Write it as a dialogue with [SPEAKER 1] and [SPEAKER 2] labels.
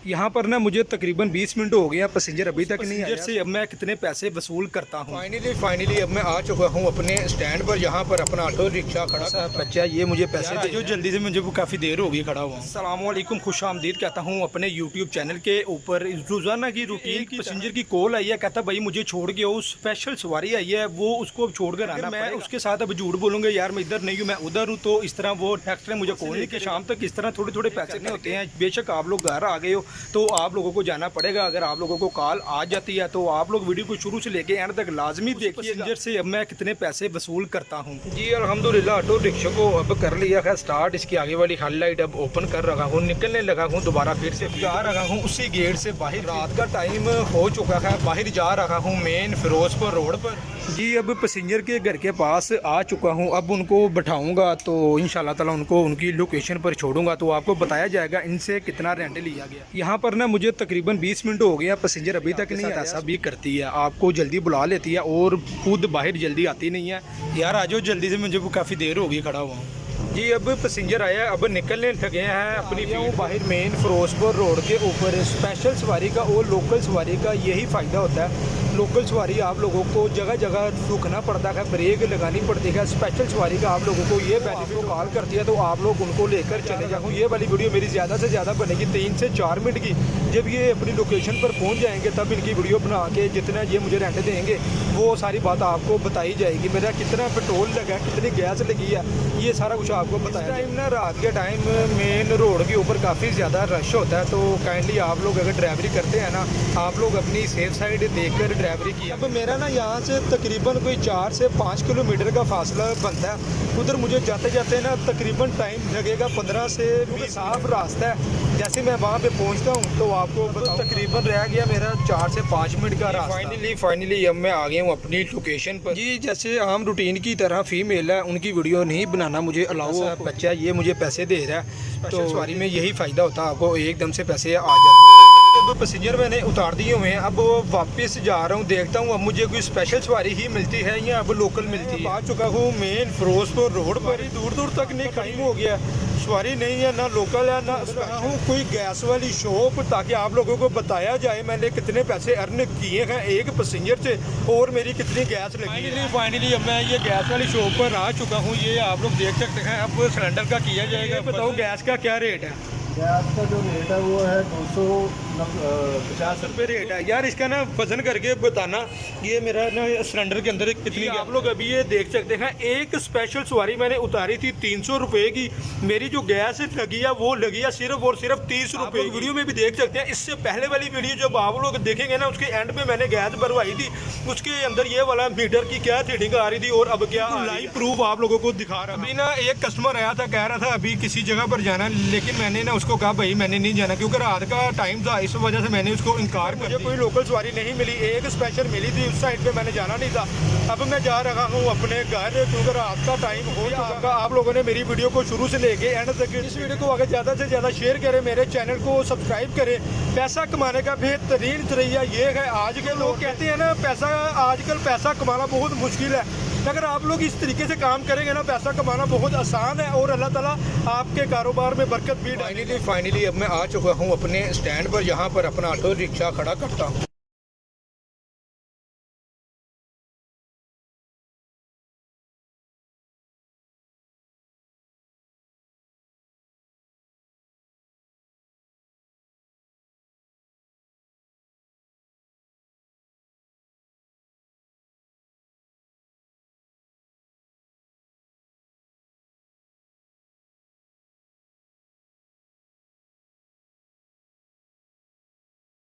[SPEAKER 1] यहाँ पर ना मुझे तकरीबन 20 मिनट हो गए हैं, पैसेंजर अभी तक नहीं आया। से अब मैं कितने पैसे वसूल करता हूँ। फाइनली अब मैं आ चुका हूँ अपने स्टैंड पर, यहाँ पर अपना ऑटो रिक्शा खड़ा बच्चा, ये मुझे पैसे दे जो जल्दी से, मुझे काफ़ी देर हो गई खड़ा हुआ। अस्सलाम वालेकुम, खुश आमदीद कहता हूँ अपने यूट्यूब चैनल के ऊपर। रोज़ाना की रूटीन की पैसेंजर की कॉल आई है, कहता भाई मुझे छोड़ के वो स्पेशल सवारी आई है, वो उसको अब छोड़ कर आना। मैं उसके साथ अब झूठ बोलूँगा यार मैं इधर नहीं हूँ, मैं उधर हूँ, तो इस तरह वो नेक्स्ट टाइम मुझे कॉल नहीं कि शाम तक इस तरह थोड़े थोड़े पैसे नहीं होते हैं। बेशक आप लोग घर आ गए हो तो आप लोगों को जाना पड़ेगा। अगर आप लोगों को कॉल आ जाती है तो आप लोग वीडियो को शुरू से लेके एंड तक लाजमी देखिए। पैसेंजर से अब मैं कितने पैसे वसूल करता हूँ। जी अल्हम्दुलिल्लाह ऑटो रिक्शा को अब कर लिया है स्टार्ट। इसकी आगे वाली हेडलाइट अब ओपन कर रखा हूँ, निकलने लगा हूँ, दोबारा फिर से जा रहा हूँ उसी गेट से बाहर। रात का टाइम हो चुका है, बाहर जा रहा हूँ मेन फिरोजपुर रोड पर। जी अब पैसेंजर के घर के पास आ चुका हूँ, अब उनको बैठाऊंगा तो इंशाल्लाह ताला उनको उनकी लोकेशन पर छोड़ूंगा, तो आपको बताया जाएगा इनसे कितना रेंट लिया गया। यहाँ पर ना मुझे तकरीबन 20 मिनट हो गए हैं, पैसेंजर अभी तक नहीं आया। ऐसा भी करती है, आपको जल्दी बुला लेती है और खुद बाहर जल्दी आती नहीं है। यार आ जाओ जल्दी से, मुझे काफ़ी देर हो गई खड़ा हुआ हूँ। जी अब पैसेंजर आया, अब निकलने लगे हैं अपनी बाहर मेन फिरोजपुर रोड के ऊपर। स्पेशल सवारी का और लोकल सवारी का यही फ़ायदा होता है। लोकल सवारी आप लोगों को जगह जगह रुकना पड़ता है, ब्रेक लगानी पड़ती है। स्पेशल सवारी का आप लोगों को ये बेनिफिट कॉल करती है तो आप लोग उनको लेकर चले जाओ। ये वाली वीडियो मेरी ज़्यादा से ज़्यादा बनेगी 3 से 4 मिनट की। जब ये अपनी लोकेशन पर पहुंच जाएंगे तब इनकी वीडियो बना के जितना ये मुझे रेंट देंगे वो सारी बात आपको बताई जाएगी। मेरा कितना पेट्रोल लगा, कितनी गैस लगी है, ये सारा कुछ आपको बताया। टाइम ना रात के टाइम मेन रोड के ऊपर काफ़ी ज़्यादा रश होता है, तो काइंडली आप लोग अगर ड्राइवरी करते हैं ना, आप लोग अपनी सेफ साइड देखकर ड्राइवरी की। अब मेरा ना यहाँ से तकरीबन कोई 4 से 5 किलोमीटर का फासला बनता है। उधर मुझे जाते जाते ना तकरीबन टाइम लगेगा 15 से 20। साफ रास्ता है, जैसे मैं वहाँ पे पहुँचता हूँ तो आपको तकरीबन रह गया मेरा 4 से 5 मिनट का रास्ता। फाइनली अब मैं आ गया हूँ अपनी लोकेशन पर। जी जैसे आम रूटीन की तरह फीमेल है, उनकी वीडियो नहीं बनाना मुझे अलाउ है। बच्चा ये मुझे पैसे दे रहा है, तो सवारी में यही फ़ायदा होता है, आपको एकदम से पैसे आ जाते हैं। अब पैसेंजर मैंने उतार दिए हुए हैं, अब वापस जा रहा हूँ, देखता हूँ अब मुझे कोई स्पेशल सवारी ही मिलती है या अब लोकल मिलती है। आ चुका हूँ मेन फिरोजपुर रोड पर ही, दूर दूर तक नहीं टाइम हो गया, सवारी नहीं है, ना लोकल है ना हूँ कोई गैस वाली शॉप, ताकि आप लोगों को बताया जाए मैंने कितने पैसे अर्न किए हैं एक पैसेंजर से और मेरी कितनी गैस लगी है। फाइनली अब मैं ये गैस वाली शॉप पर आ चुका हूँ, ये आप लोग देख सकते हैं। अब सिलेंडर का किया जाएगा, बताओ गैस का क्या रेट है।
[SPEAKER 2] गैस का जो रेट है वो है 250
[SPEAKER 1] रुपये रेट है। यार इसका ना वजन करके बताना, ये मेरा ना सिलेंडर के अंदर कितनी। आप लोग अभी ये देख सकते हैं, एक स्पेशल सवारी मैंने उतारी थी 300 रुपये की, मेरी जो गैस लगी है वो लगी है सिर्फ और सिर्फ 30 रुपये। वीडियो में भी देख सकते हैं, इससे पहले वाली वीडियो जब आप लोग देखेंगे ना उसके एंड में मैंने गैस भरवाई थी, उसके अंदर ये वाला मीटर की क्या रीडिंग आ रही थी और अब क्या लाइव प्रूफ आप लोगों को दिखा रहा। अभी ना एक कस्टमर आया था, कह रहा था अभी किसी जगह पर जाना, लेकिन मैंने ना उसको कहा भाई मैंने नहीं जाना क्योंकि रात का टाइम था, इस वजह से मैंने उसको इनकार कर दिया। कोई लोकल सवारी नहीं मिली, एक स्पेशल मिली थी, उस साइड पे मैंने जाना नहीं था। अब मैं जा रहा हूँ अपने घर क्योंकि रात का टाइम हो चुका। आप लोगों ने मेरी वीडियो को शुरू से लेके एंड तक, इस वीडियो को आगे ज़्यादा से ज़्यादा शेयर करें, मेरे चैनल को सब्सक्राइब करें। पैसा कमाने का बेहतरीन तरीका ये है, आज के लोग कहते हैं ना पैसा, आजकल पैसा कमाना बहुत मुश्किल है, अगर आप लोग इस तरीके से काम करेंगे ना पैसा कमाना बहुत आसान है और अल्लाह ताला आपके कारोबार में बरकत भी। फाइनली अब मैं आ चुका हूँ अपने स्टैंड पर, यहाँ पर अपना ऑटो रिक्शा खड़ा करता हूँ।